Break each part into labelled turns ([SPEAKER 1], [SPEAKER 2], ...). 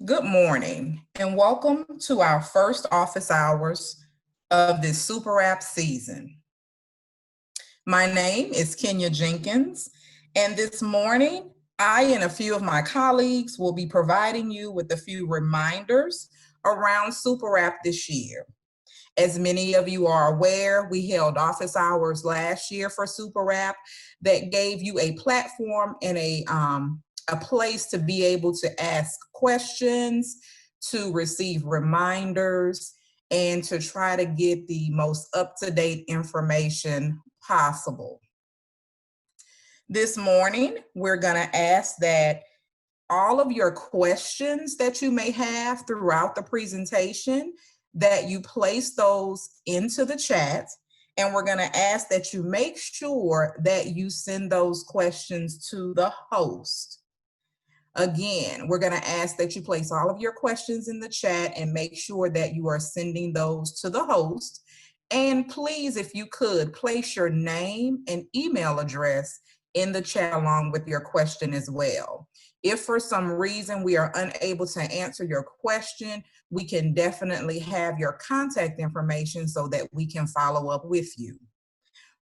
[SPEAKER 1] Good morning and welcome to our first office hours of this Super App season. My name is Kenya Jenkins, and this morning I and a few of my colleagues will be providing you with a few reminders around Super App this year. As many of you are aware, we held office hours last year for Super App that gave you a platform and a place to be able to ask questions, to receive reminders, and to try to get the most up-to-date information possible. This morning, we're going to ask that all of your questions that you may have throughout the presentation, that you place those into the chat, and we're going to ask that you make sure that you send those questions to the host. Again, we're going to ask that you place all of your questions in the chat and make sure that you are sending those to the host. And please, if you could, place your name and email address in the chat along with your question as well. If for some reason we are unable to answer your question, we can definitely have your contact information so that we can follow up with you.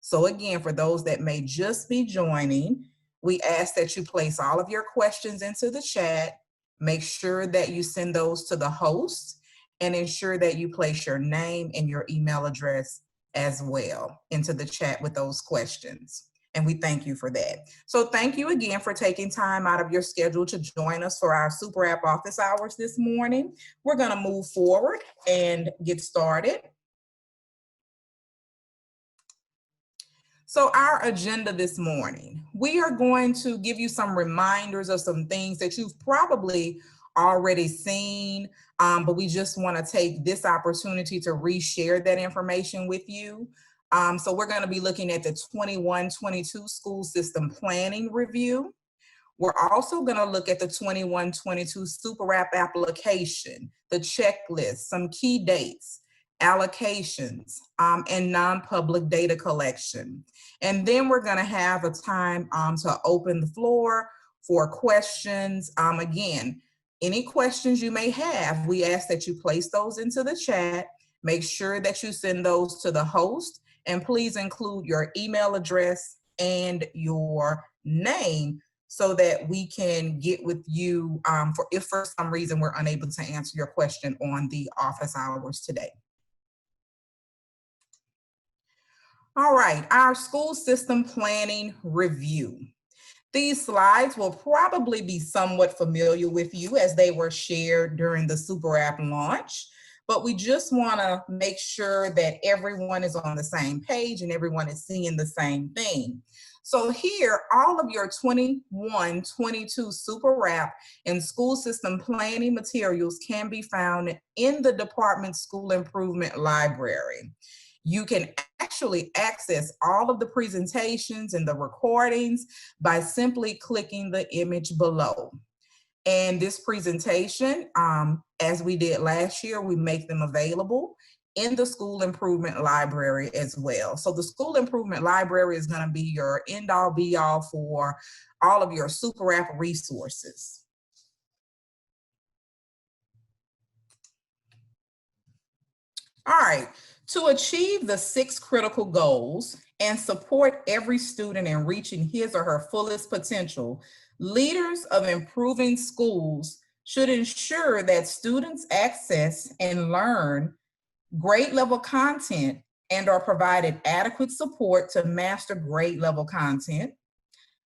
[SPEAKER 1] So again, for those that may just be joining, we ask that you place all of your questions into the chat, make sure that you send those to the host, and ensure that you place your name and your email address as well into the chat with those questions. And we thank you for that. So thank you again for taking time out of your schedule to join us for our Super App office hours this morning. We're going to move forward and get started. So our agenda this morning, we are going to give you some reminders of some things that you've probably already seen, but we just want to take this opportunity to reshare that information with you. So we're going to be looking at the 21-22 school system planning review. We're also going to look at the 21-22 Super App application, the checklist, some key dates, allocations, and non-public data collection. And then we're going to have a time to open the floor for questions. Again, any questions you may have, we ask that you place those into the chat. Make sure that you send those to the host, and please include your email address and your name so that we can get with you if for some reason we're unable to answer your question on the office hours today. All right, our school system planning review. These slides will probably be somewhat familiar with you as they were shared during the Super App launch, but we just want to make sure that everyone is on the same page and everyone is seeing the same thing. So here, all of your 21-22 Super App and school system planning materials can be found in the Department School Improvement Library. You can actually access all of the presentations and the recordings by simply clicking the image below. And this presentation, as we did last year, we make them available in the School Improvement Library as well. So the School Improvement Library is going to be your end-all be-all for all of your Super App resources. All right, to achieve the 6 critical goals and support every student in reaching his or her fullest potential, leaders of improving schools should ensure that students access and learn grade level content and are provided adequate support to master grade level content.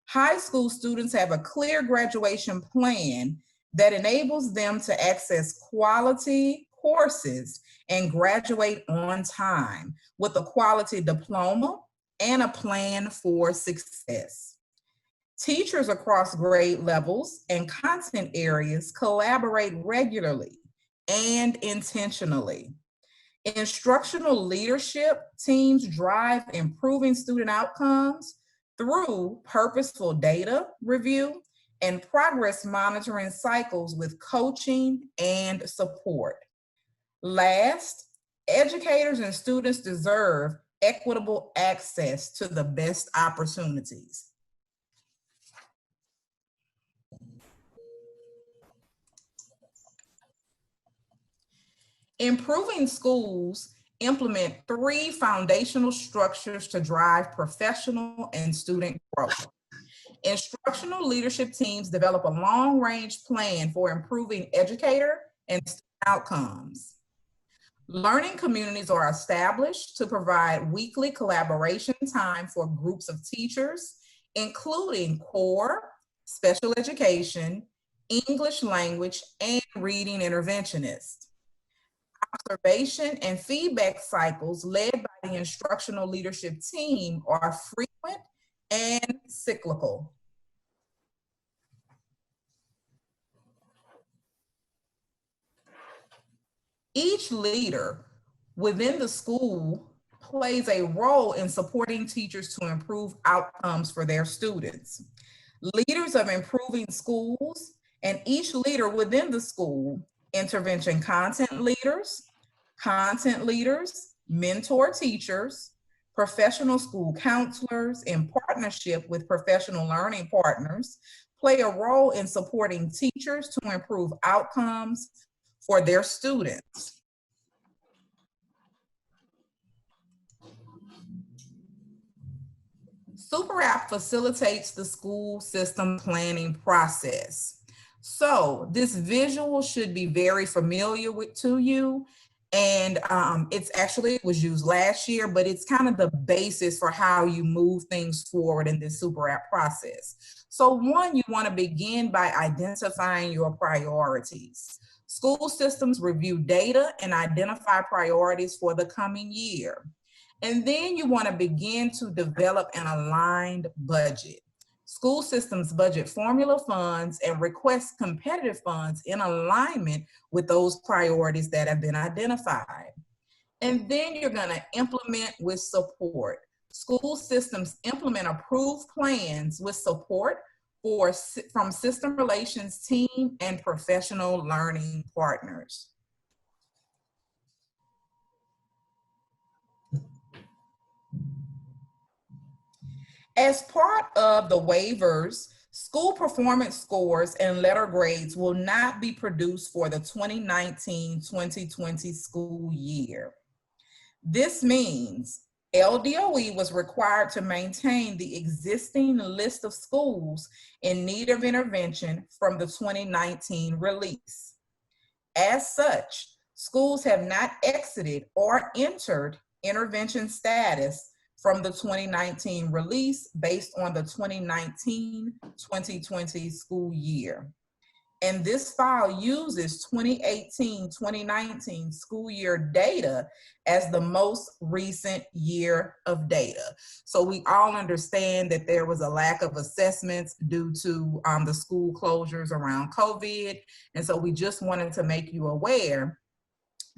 [SPEAKER 1] High school students have a clear graduation plan that enables them to access quality courses and graduate on time with a quality diploma and a plan for success. Teachers across grade levels and content areas collaborate regularly and intentionally. Instructional leadership teams drive improving student outcomes through purposeful data review and progress monitoring cycles with coaching and support. Last, educators and students deserve equitable access to the best opportunities. Improving schools implement 3 foundational structures to drive professional and student growth. Instructional leadership teams develop a long-range plan for improving educator and student outcomes. Learning communities are established to provide weekly collaboration time for groups of teachers, including core, special education, English language, and reading interventionists. Observation and feedback cycles led by the instructional leadership team are frequent and cyclical. Each leader within the school plays a role in supporting teachers to improve outcomes for their students. Leaders of improving schools and each leader within the school, intervention content leaders, mentor teachers, professional school counselors in partnership with professional learning partners play a role in supporting teachers to improve outcomes for their students. Super App facilitates the school system planning process. So this visual should be very familiar to you. And it was used last year, but it's kind of the basis for how you move things forward in this Super App process. So one, you want to begin by identifying your priorities. School systems review data and identify priorities for the coming year. And then you want to begin to develop an aligned budget. School systems budget formula funds and request competitive funds in alignment with those priorities that have been identified. And then you're going to implement with support. School systems implement approved plans with support from system relations team and professional learning partners. As part of the waivers, school performance scores and letter grades will not be produced for the 2019-2020 school year. This means LDOE was required to maintain the existing list of schools in need of intervention from the 2019 release. As such, schools have not exited or entered intervention status from the 2019 release based on the 2019-2020 school year. And this file uses 2018-2019 school year data as the most recent year of data. So we all understand that there was a lack of assessments due to the school closures around COVID. And so we just wanted to make you aware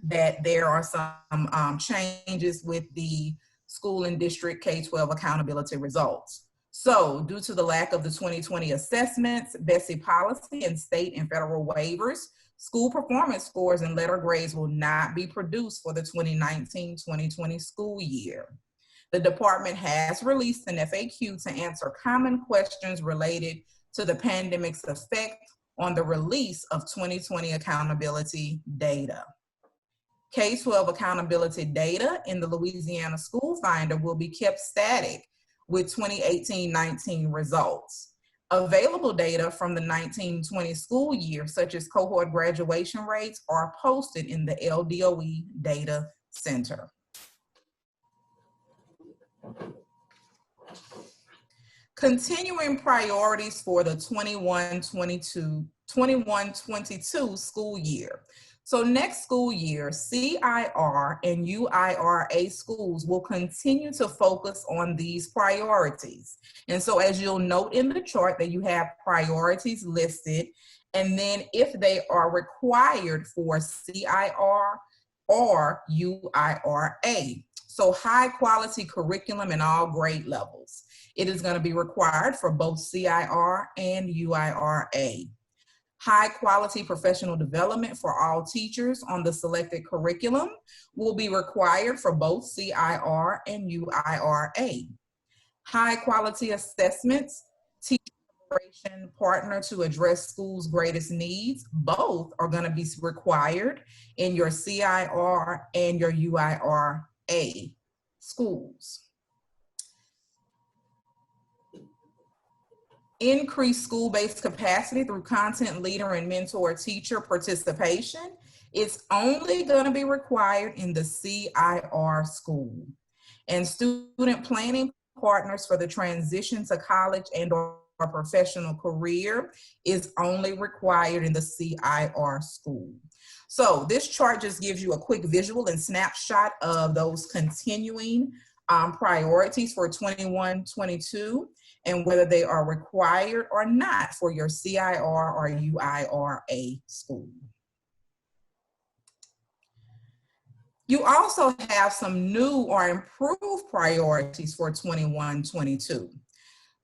[SPEAKER 1] that there are some changes with the school and district K-12 accountability results. So due to the lack of the 2020 assessments, BESI policy, and state and federal waivers, school performance scores and letter grades will not be produced for the 2019-2020 school year. The department has released an FAQ to answer common questions related to the pandemic's effect on the release of 2020 accountability data. K-12 accountability data in the Louisiana School Finder will be kept static with 2018-19 results. Available data from the 19-20 school year, such as cohort graduation rates, are posted in the LDOE Data Center. Continuing priorities for the 21-22 school year. So next school year, CIR and UIRA schools will continue to focus on these priorities. And so as you'll note in the chart that you have priorities listed, and then if they are required for CIR or UIRA. So high quality curriculum in all grade levels. It is going to be required for both CIR and UIRA. High quality professional development for all teachers on the selected curriculum will be required for both CIR and UIRA. High quality assessments, teacher collaboration partner to address schools' greatest needs. Both are going to be required in your CIR and your UIR-A schools. Increase school-based capacity through content leader and mentor teacher participation. It's only going to be required in the CIR school. And student planning partners for the transition to college and or professional career is only required in the CIR school. So this chart just gives you a quick visual and snapshot of those continuing priorities for 21-22 and whether they are required or not for your CIR or UIR-A school. You also have some new or improved priorities for 21-22.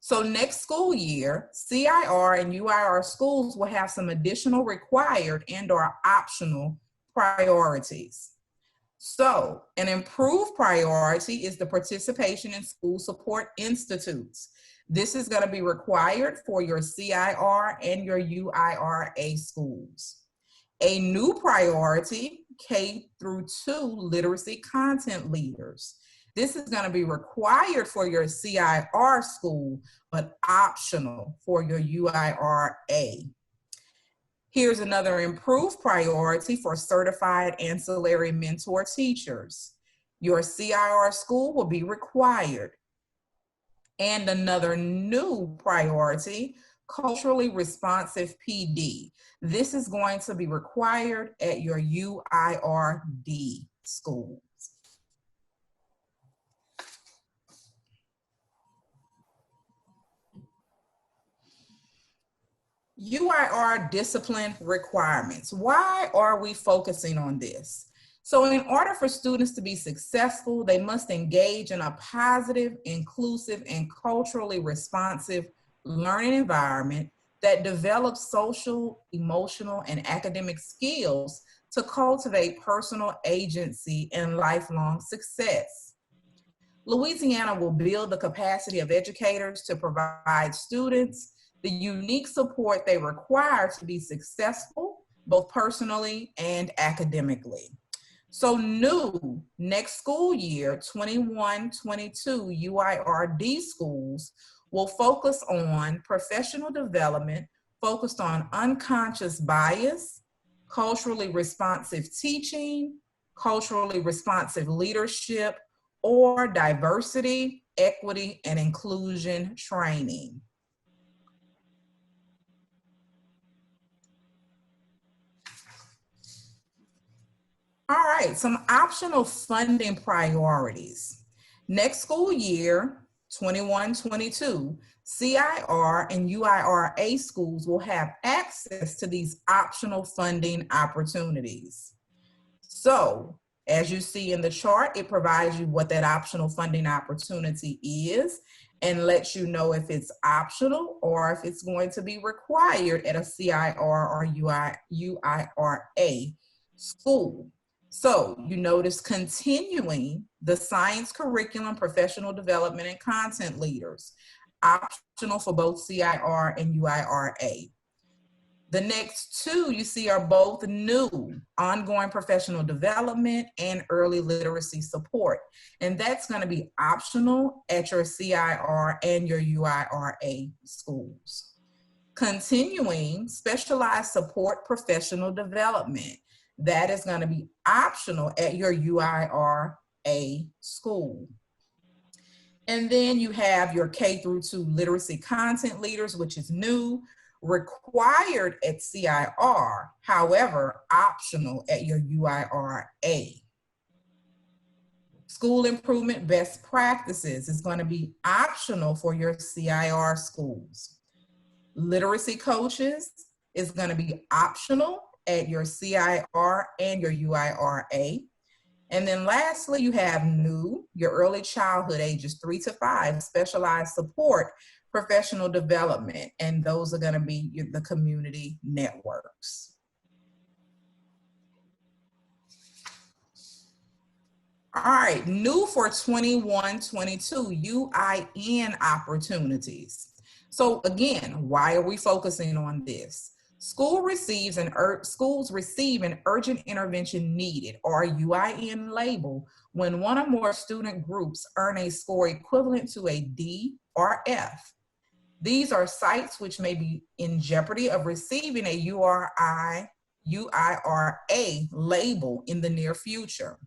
[SPEAKER 1] So next school year, CIR and UIR schools will have some additional required and or optional priorities. So an improved priority is the participation in school support institutes. This is going to be required for your CIR and your UIR-A schools. A new priority, K-2 literacy content leaders. This is going to be required for your CIR school, but optional for your UIR-A. Here's another improved priority for certified ancillary mentor teachers. Your CIR school will be required. And another new priority, culturally responsive PD. This is going to be required at your UIR-D schools. UIR-Discipline Requirements. Why are we focusing on this? So in order for students to be successful, they must engage in a positive, inclusive, and culturally responsive learning environment that develops social, emotional, and academic skills to cultivate personal agency and lifelong success. Louisiana will build the capacity of educators to provide students the unique support they require to be successful, both personally and academically. So new next school year, 21-22 UIR-D schools will focus on professional development focused on unconscious bias, culturally responsive teaching, culturally responsive leadership, or diversity, equity, and inclusion training. All right, some optional funding priorities. Next school year, 21-22, CIR and UIR-A schools will have access to these optional funding opportunities. So, as you see in the chart, it provides you what that optional funding opportunity is and lets you know if it's optional or if it's going to be required at a CIR or UIR-A school. So you notice continuing the science curriculum, professional development, and content leaders, optional for both CIR and UIR-A. The next two you see are both new, ongoing professional development and early literacy support. And that's going to be optional at your CIR and your UIR-A schools. Continuing specialized support professional development. That is going to be optional at your UIR-A school. And then you have your K-2 literacy content leaders, which is new, required at CIR, however, optional at your UIR-A. School improvement best practices is going to be optional for your CIR schools. Literacy coaches is going to be optional at your CIR and your UIR-A. And then lastly, you have new, your early childhood ages 3 to 5, specialized support, professional development, and those are going to be the community networks. All right, new for 21-22, UIN opportunities. So again, why are we focusing on this? Schools receive an urgent intervention needed, or UIN label, when one or more student groups earn a score equivalent to a D or F. These are sites which may be in jeopardy of receiving a UIRA label in the near future.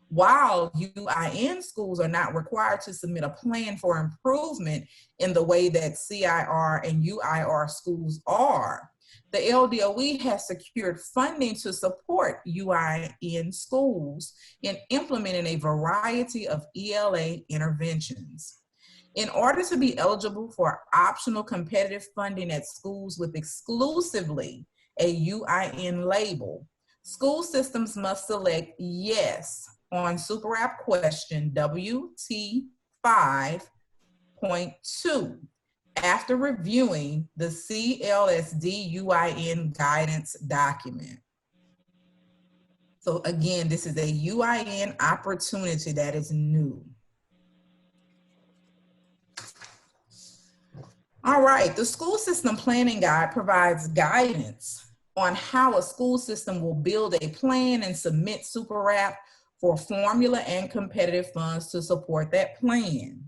[SPEAKER 1] While UIN schools are not required to submit a plan for improvement in the way that CIR and UIR schools are, the LDOE has secured funding to support UIN schools in implementing a variety of ELA interventions. In order to be eligible for optional competitive funding at schools with exclusively a UIN label, school systems must select yes on Super App question WT 5.2 after reviewing the CLSD UIN guidance document. So again, this is a UIN opportunity that is new. All right, the School System Planning Guide provides guidance on how a school system will build a plan and submit Super App for formula and competitive funds to support that plan.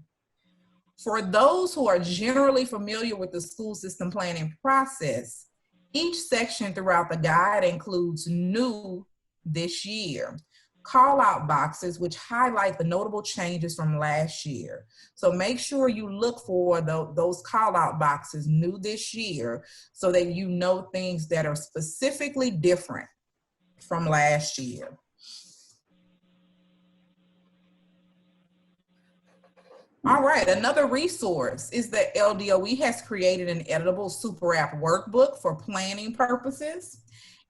[SPEAKER 1] For those who are generally familiar with the school system planning process, each section throughout the guide includes new this year call-out boxes which highlight the notable changes from last year. So make sure you look for those call-out boxes new this year so that you know things that are specifically different from last year. All right, another resource is that LDOE has created an editable Super App workbook for planning purposes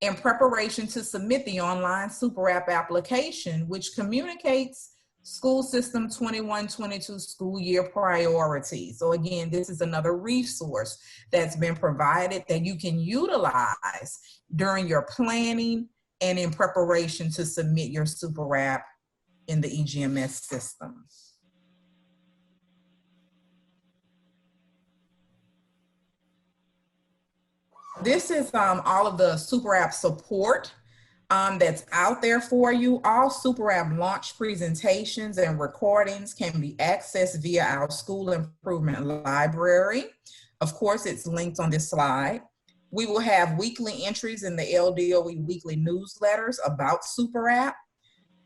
[SPEAKER 1] in preparation to submit the online Super App application, which communicates school system 21-22 school year priorities. So again, this is another resource that's been provided that you can utilize during your planning and in preparation to submit your Super App in the EGMS system. This is all of the Super App support that's out there for you. All Super App launch presentations and recordings can be accessed via our School Improvement Library. Of course, it's linked on this slide. We will have weekly entries in the LDOE weekly newsletters about Super App.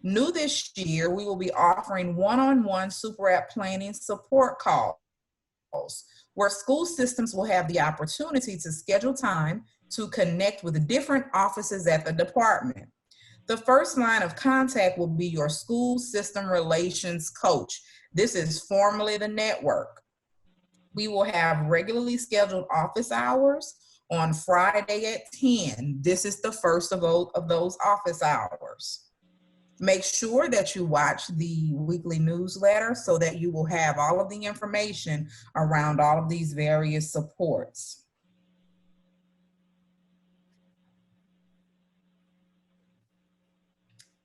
[SPEAKER 1] New this year, we will be offering one-on-one Super App planning support calls, where school systems will have the opportunity to schedule time to connect with different offices at the department. The first line of contact will be your school system relations coach. This is formally the network. We will have regularly scheduled office hours on Friday at 10. This is the first of those office hours. Make sure that you watch the weekly newsletter so that you will have all of the information around all of these various supports.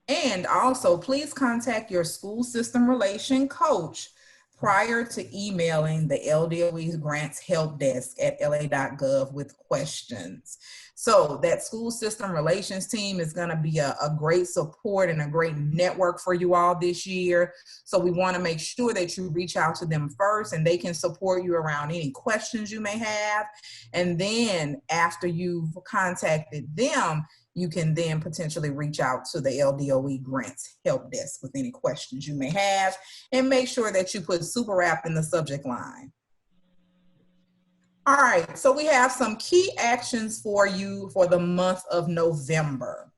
[SPEAKER 1] And also, please contact your school system relation coach prior to emailing the LDOE's grants help desk at la.gov with questions. So that school system relations team is going to be a great support and a great network for you all this year. So we want to make sure that you reach out to them first and they can support you around any questions you may have. And then after you've contacted them, you can then potentially reach out to the LDOE grants help desk with any questions you may have, and make sure that you put Super App in the subject line. All right, so we have some key actions for you for the month of November.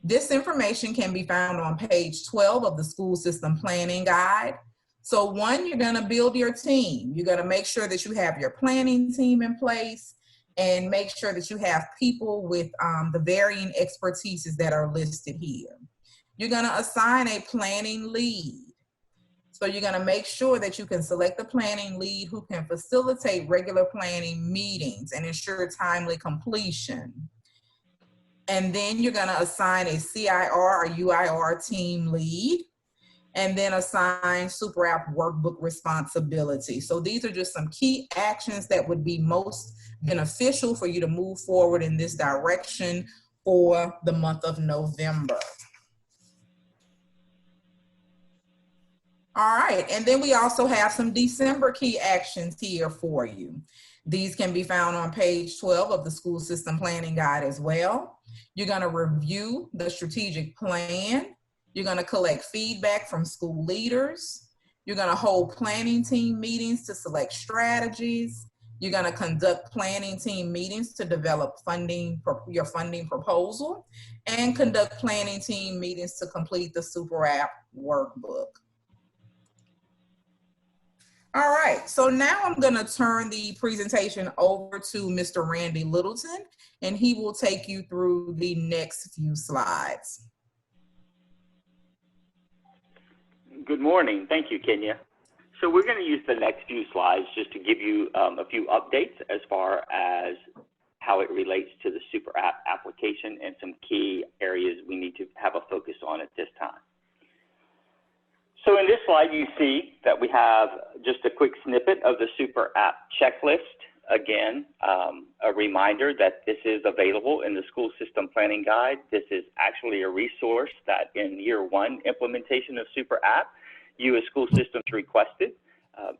[SPEAKER 1] This information can be found on page 12 of the School System Planning Guide. So one, you're gonna build your team. You're gonna make sure that you have your planning team in place and make sure that you have people with the varying expertises that are listed here. You're gonna assign a planning lead. So you're gonna make sure that you can select a planning lead who can facilitate regular planning meetings and ensure timely completion. And then you're gonna assign a CIR or UIR team lead. and then assign Super App Workbook responsibility. So these are just some key actions that would be most beneficial for you to move forward in this direction for the month of November. All right, and then we also have some December key actions here for you. These can be found on page 12 of the School System Planning Guide as well. You're going to review the strategic plan. You're going to collect feedback from school leaders. You're going to hold planning team meetings to select strategies. You're going to conduct planning team meetings to develop your funding proposal, and conduct planning team meetings to complete the Super App Workbook. All right, so now I'm going to turn the presentation over to Mr. Randy Littleton, and he will take you through the next few slides.
[SPEAKER 2] Good morning. Thank you, Kenya. So we're going to use the next few slides just to give you a few updates as far as how it relates to the Super App application and some key areas we need to have a focus on at this time. So in this slide, you see that we have just a quick snippet of the Super App checklist. Again, a reminder that this is available in the School System Planning Guide. This is actually a resource that in year one implementation of Super App, you as school systems requested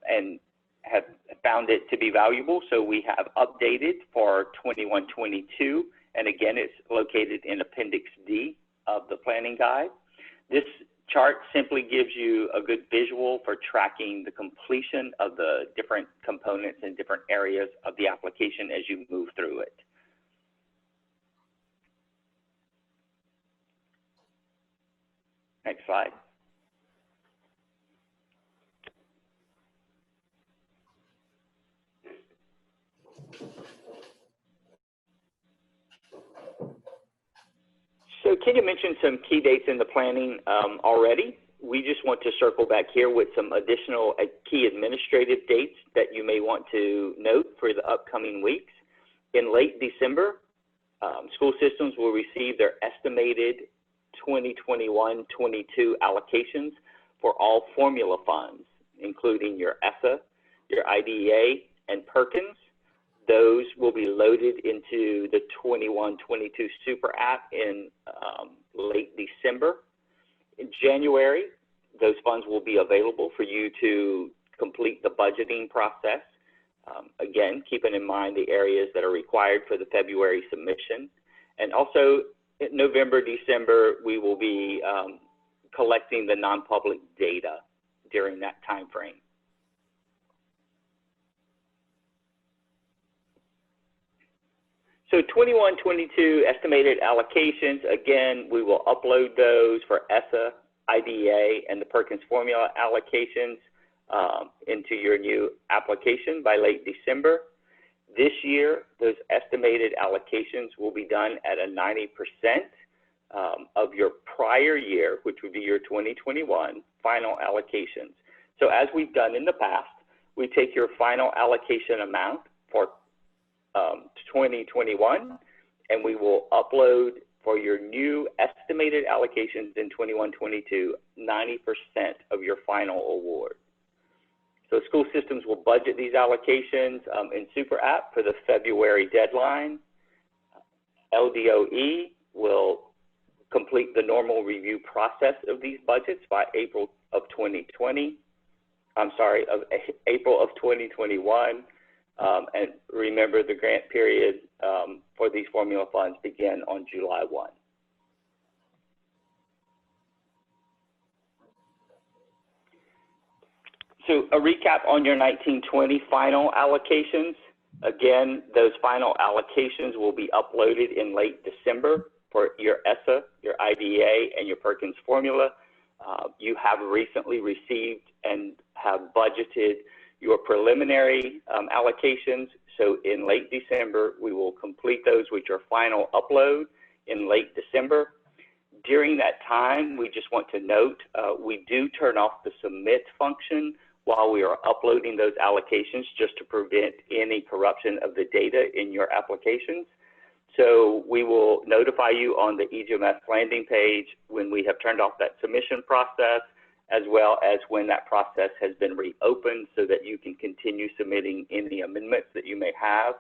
[SPEAKER 2] and have found it to be valuable. So we have updated for 21-22, and again, it's located in Appendix D of the Planning Guide. This chart simply gives you a good visual for tracking the completion of the different components and different areas of the application as you move through it. Next slide. So Kenya mentioned some key dates in the planning already. We just want to circle back here with some additional key administrative dates that you may want to note for the upcoming weeks. In late December, school systems will receive their estimated 2021-22 allocations for all formula funds, including your ESSA, your IDEA, and Perkins. Those will be loaded into the 21-22 Super App in late December. In January, those funds will be available for you to complete the budgeting process. Again, keeping in mind the areas that are required for the February submission. And also in November, December, we will be collecting the non-public data during that time frame. So 21-22 estimated allocations, again, we will upload those for ESSA, IDEA, and the Perkins formula allocations into your new application by late December. This year, those estimated allocations will be done at a 90% of your prior year, which would be your 2021 final allocations. So as we've done in the past, we take your final allocation amount for 2021, and we will upload for your new estimated allocations in 21-22, 90% of your final award. So school systems will budget these allocations in Super App for the February deadline. LDOE will complete the normal review process of these budgets by April of 2021. And remember, the grant period for these formula funds begin on July 1. So a recap on your 19-20 final allocations. Again, those final allocations will be uploaded in late December for your ESSA, your IDEA, and your Perkins formula. You have recently received and have budgeted your preliminary allocations. So in late December, we will complete those with your final upload in late December. During that time, we just want to note, we do turn off the submit function while we are uploading those allocations just to prevent any corruption of the data in your applications. So we will notify you on the EGMS landing page when we have turned off that submission process, as well as when that process has been reopened so that you can continue submitting any amendments that you may have.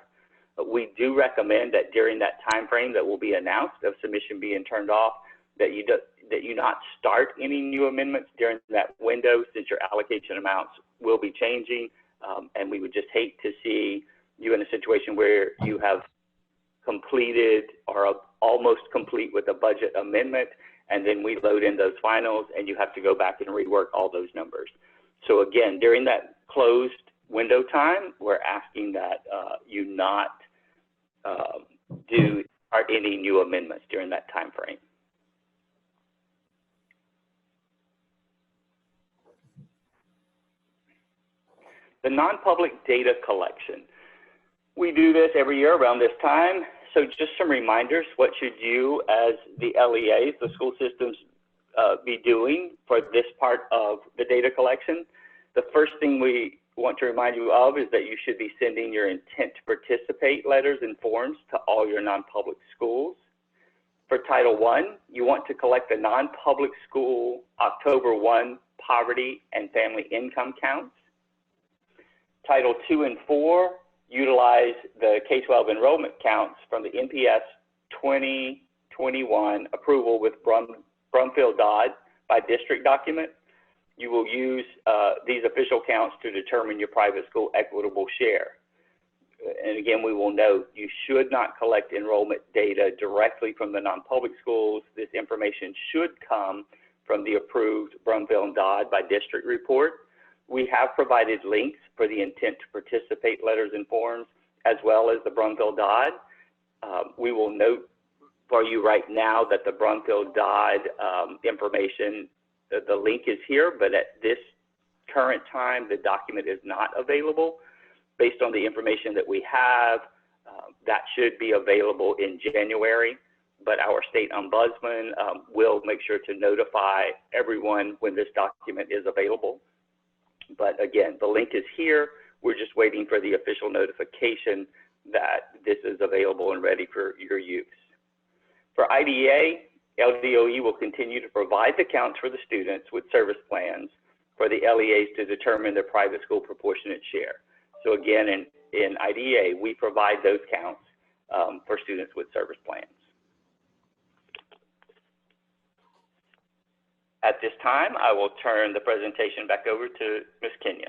[SPEAKER 2] We do recommend that during that time frame that will be announced of submission being turned off, that you not start any new amendments during that window, since your allocation amounts will be changing, and we would just hate to see you in a situation where you have completed or almost complete with a budget amendment, and then we load in those finals and you have to go back and rework all those numbers. So again, during that closed window time, we're asking that you not do any new amendments during that time frame. The non-public data collection. We do this every year around this time. So just some reminders, what should you as the LEAs, the school systems, be doing for this part of the data collection? The first thing we want to remind you of is that you should be sending your intent to participate letters and forms to all your non-public schools. For Title I, you want to collect the non-public school October 1 poverty and family income counts. Title II and IV, utilize the K-12 enrollment counts from the NPS 2021 approval with Brumfield-Dodd by district document. You will use these official counts to determine your private school equitable share. And again, we will note you should not collect enrollment data directly from the non-public schools. This information should come from the approved Brumfield-Dodd by district report. We have provided links for the intent to participate letters and forms, as well as the Brumfield-Dodd. We will note for you right now that the Brumfield-Dodd information, the link is here, but at this current time, the document is not available. Based on the information that we have, that should be available in January, but our state ombudsman will make sure to notify everyone when this document is available. But again, the link is here. We're just waiting for the official notification that this is available and ready for your use. For IDEA, LDOE will continue to provide the counts for the students with service plans for the LEAs to determine their private school proportionate share. So again, in IDEA, we provide those counts for students with service plans. At this time, I will turn the presentation back over to Ms. Kenya.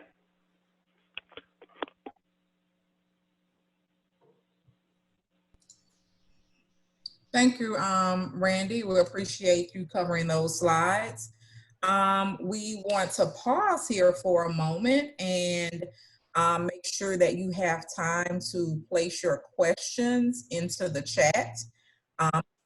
[SPEAKER 1] Thank you, Randy. We appreciate you covering those slides. We want to pause here for a moment and make sure that you have time to place your questions into the chat,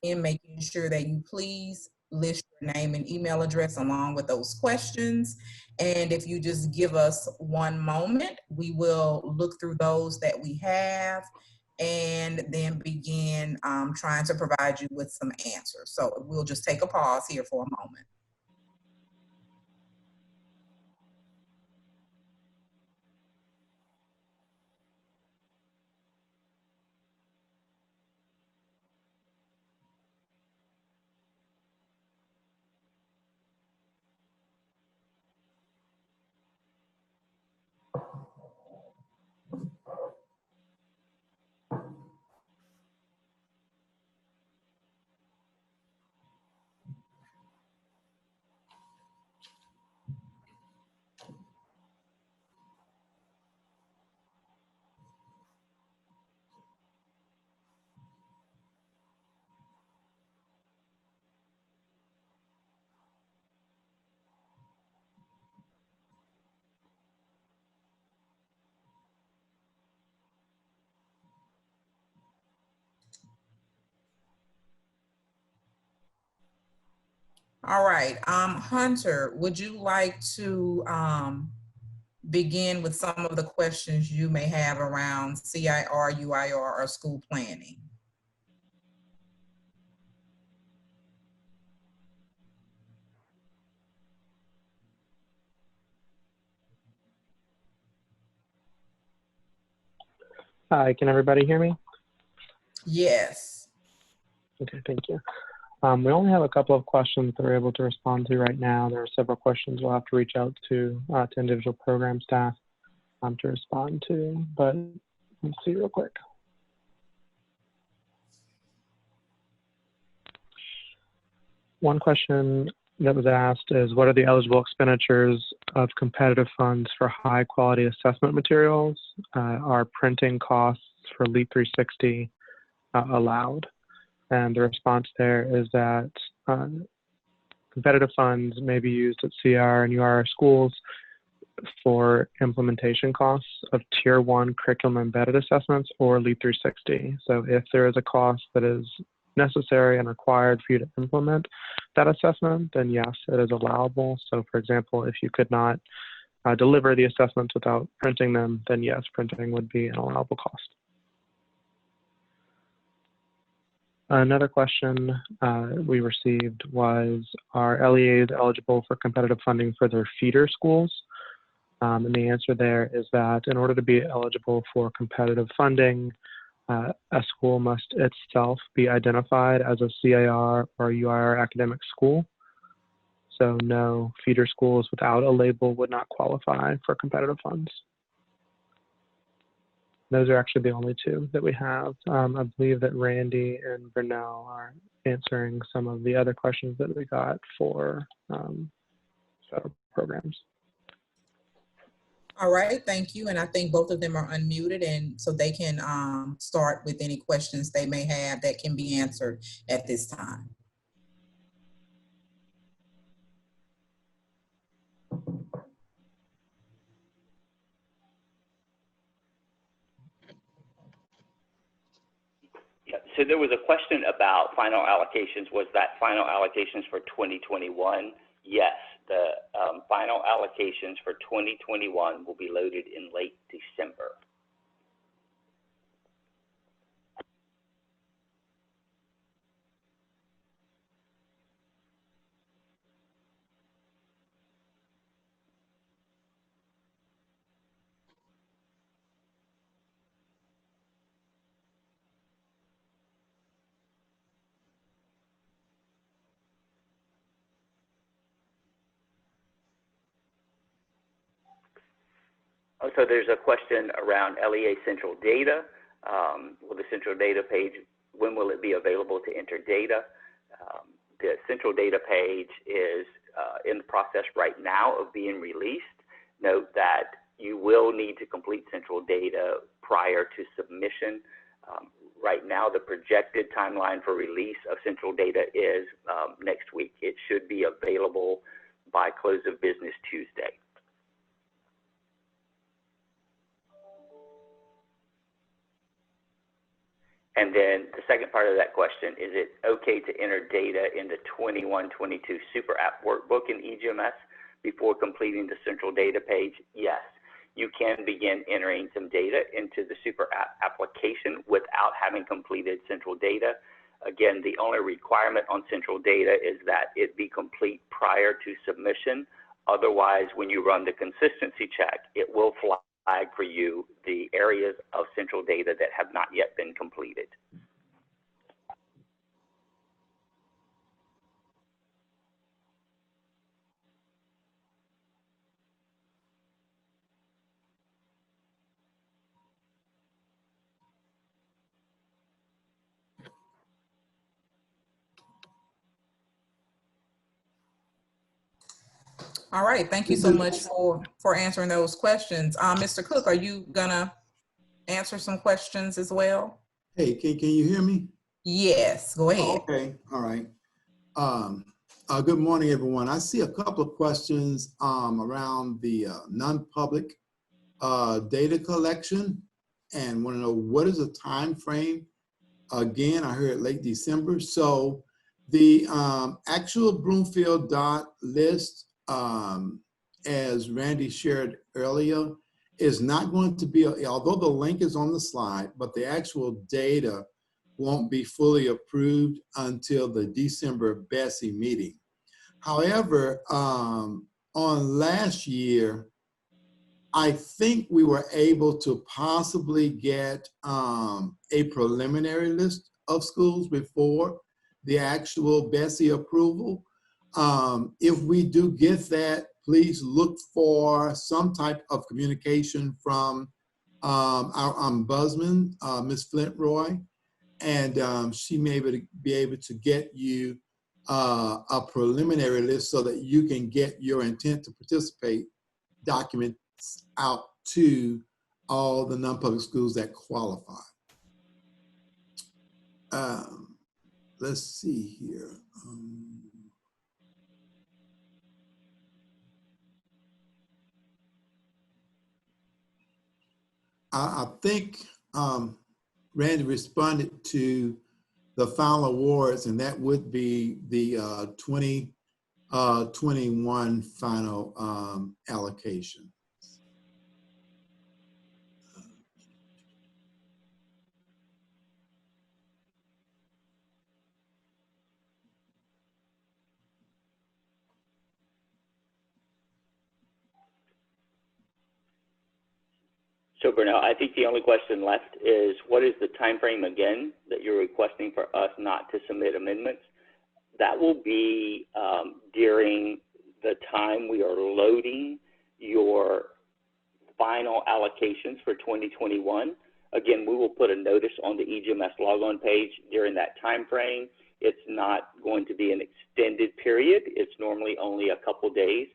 [SPEAKER 1] and making sure that you please list your name and email address along with those questions. And if you just give us one moment, we will look through those that we have and then begin trying to provide you with some answers. So we'll just take a pause here for a moment. All right, Hunter, would you like to begin with some of the questions you may have around CIR, UIR, or school planning?
[SPEAKER 3] Hi, can everybody hear me?
[SPEAKER 1] Yes.
[SPEAKER 3] Okay, thank you. We only have a couple of questions that we're able to respond to right now. There are several questions we'll have to reach out to individual program staff to respond to, but let's see real quick. One question that was asked is, what are the eligible expenditures of competitive funds for high quality assessment materials? Are printing costs for LEAP 360 allowed? And the response there is that competitive funds may be used at CR and UIR schools for implementation costs of Tier 1 curriculum embedded assessments or LEAP 360. So if there is a cost that is necessary and required for you to implement that assessment, then yes, it is allowable. So for example, if you could not deliver the assessments without printing them, then yes, printing would be an allowable cost. Another question we received was, are LEAs eligible for competitive funding for their feeder schools? And the answer there is that in order to be eligible for competitive funding, a school must itself be identified as a CIR or UIR academic school. So no, feeder schools without a label would not qualify for competitive funds. Those are actually the only two that we have. I believe that Randy and Brunel are answering some of the other questions that we got for federal programs.
[SPEAKER 1] All right, thank you. And I think both of them are unmuted, and so they can start with any questions they may have that can be answered at this time.
[SPEAKER 2] Yeah, so there was a question about final allocations. Was that final allocations for 2021? Yes, the final allocations for 2021 will be loaded in late December. So there's a question around LEA Central Data. Will the Central Data page, when will it be available to enter data? The Central Data page is in the process right now of being released. Note that you will need to complete Central Data prior to submission. Right now, the projected timeline for release of Central Data is next week. It should be available by close of business Tuesday. And then the second part of that question, is it okay to enter data in the 21-22 Super App Workbook in EGMS before completing the Central Data page? Yes, you can begin entering some data into the Super App application without having completed Central Data. Again, the only requirement on Central Data is that it be complete prior to submission. Otherwise, when you run the consistency check, it will flag for you the areas of Central Data that have not yet been completed.
[SPEAKER 1] All right, thank you so much for answering those questions. Mr. Cook, are you gonna answer some questions as well?
[SPEAKER 4] Hey, can you hear me?
[SPEAKER 1] Yes, go ahead.
[SPEAKER 4] Okay, all right. Good morning, everyone. I see a couple of questions around the non-public data collection, and want to know what is the time frame. Again, I heard late December. So the actual Broomfield dot list, as Randy shared earlier, is not going to be, although the link is on the slide, but the actual data won't be fully approved until the December BESI meeting. However, on last year, I think we were able to possibly get a preliminary list of schools before the actual BESI approval. If we do get that, please look for some type of communication from our ombudsman, Ms. Flint-Roy, and she may be able to get you a preliminary list so that you can get your intent to participate documents out to all the non-public schools that qualify. Let's see here. I think Randy responded to the final awards, and that would be the 2021 final allocation.
[SPEAKER 2] So Burnell, I think the only question left is, what is the time frame again that you're requesting for us not to submit amendments? That will be during the time we are loading your final allocations for 2021. Again, we will put a notice on the EGMS logon page during that time frame. It's not going to be an extended period. It's normally only a couple days.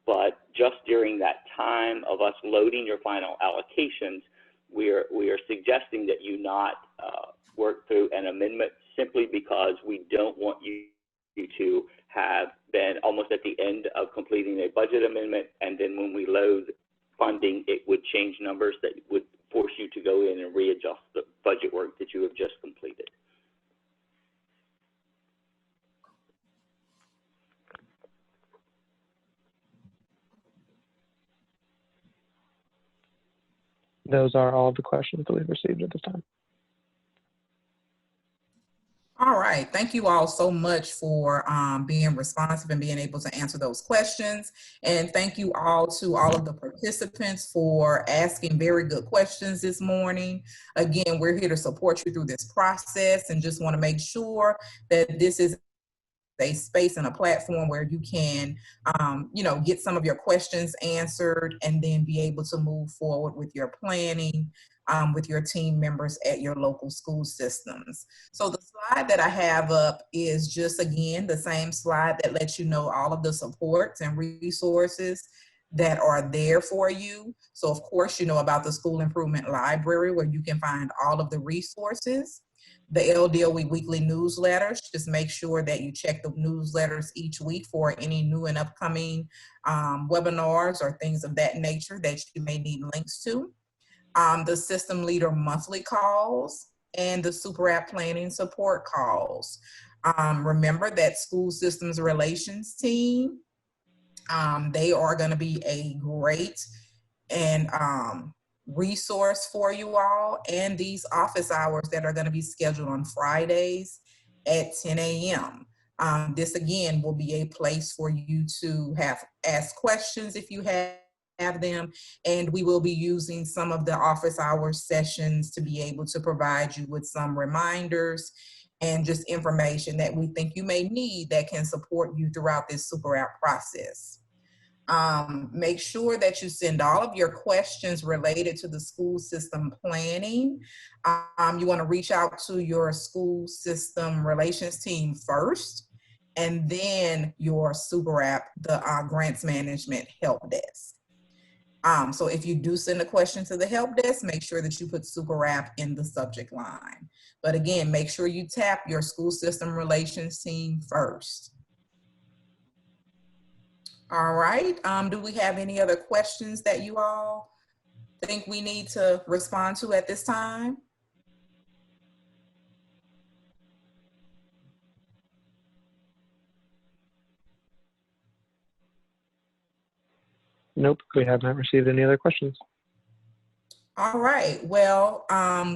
[SPEAKER 2] But just during that time of us loading your final allocations, we are suggesting that you not work through an amendment, simply because we don't want you to have been almost at the end of completing a budget amendment, and then when we load funding, it would change numbers that would force you to go in and readjust the budget work that you have just completed.
[SPEAKER 3] Those are all the questions that we've received at this time.
[SPEAKER 1] All right, thank you all so much for being responsive and being able to answer those questions. And thank you all to all of the participants for asking very good questions this morning. Again, we're here to support you through this process and just want to make sure that this is a space and a platform where you can, get some of your questions answered and then be able to move forward with your planning with your team members at your local school systems. So the slide that I have up is just, again, the same slide that lets you know all of the supports and resources that are there for you. So of course, you know about the School Improvement Library, where you can find all of the resources. The LDOE weekly newsletters, just make sure that you check the newsletters each week for any new and upcoming webinars or things of that nature that you may need links to. The System Leader monthly calls and the Super App Planning support calls. Remember that School Systems Relations team, they are going to be a great and resource for you all, and these office hours that are going to be scheduled on Fridays at 10 a.m. This again will be a place for you to ask questions if you have them, and we will be using some of the office hours sessions to be able to provide you with some reminders and just information that we think you may need that can support you throughout this Super App process. Make sure that you send all of your questions related to the school system planning. You want to reach out to your school system relations team first, and then your Super App, the grants management help desk. So if you do send a question to the help desk, make sure that you put Super App in the subject line. But again, make sure you tap your school system relations team first. All right, do we have any other questions that you all think we need to respond to at this time?
[SPEAKER 3] Nope, we have not received any other questions.
[SPEAKER 1] All right, well,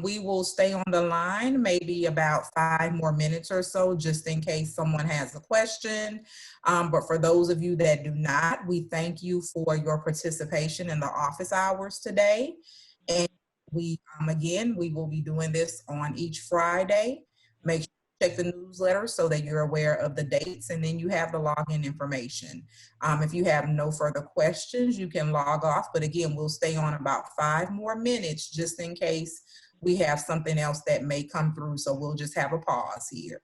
[SPEAKER 1] we will stay on the line maybe about 5 more minutes or so, just in case someone has a question. But for those of you that do not, we thank you for your participation in the office hours today. And we, again, we will be doing this on each Friday. Make sure check the newsletter so that you're aware of the dates, and then you have the login information. If you have no further questions, you can log off, but again, we'll stay on about 5 more minutes just in case we have something else that may come through, so we'll just have a pause here.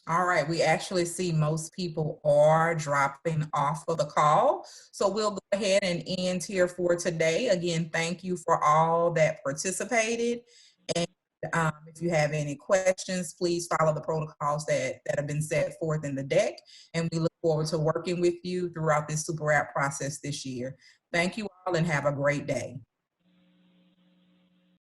[SPEAKER 1] All right, we actually see most people are dropping off of the call. So we'll go ahead and end here for today. Again, thank you for all that participated. And if you have any questions, please follow the protocols that have been set forth in the deck. And we look forward to working with you throughout this Super App process this year. Thank you all and have a great day.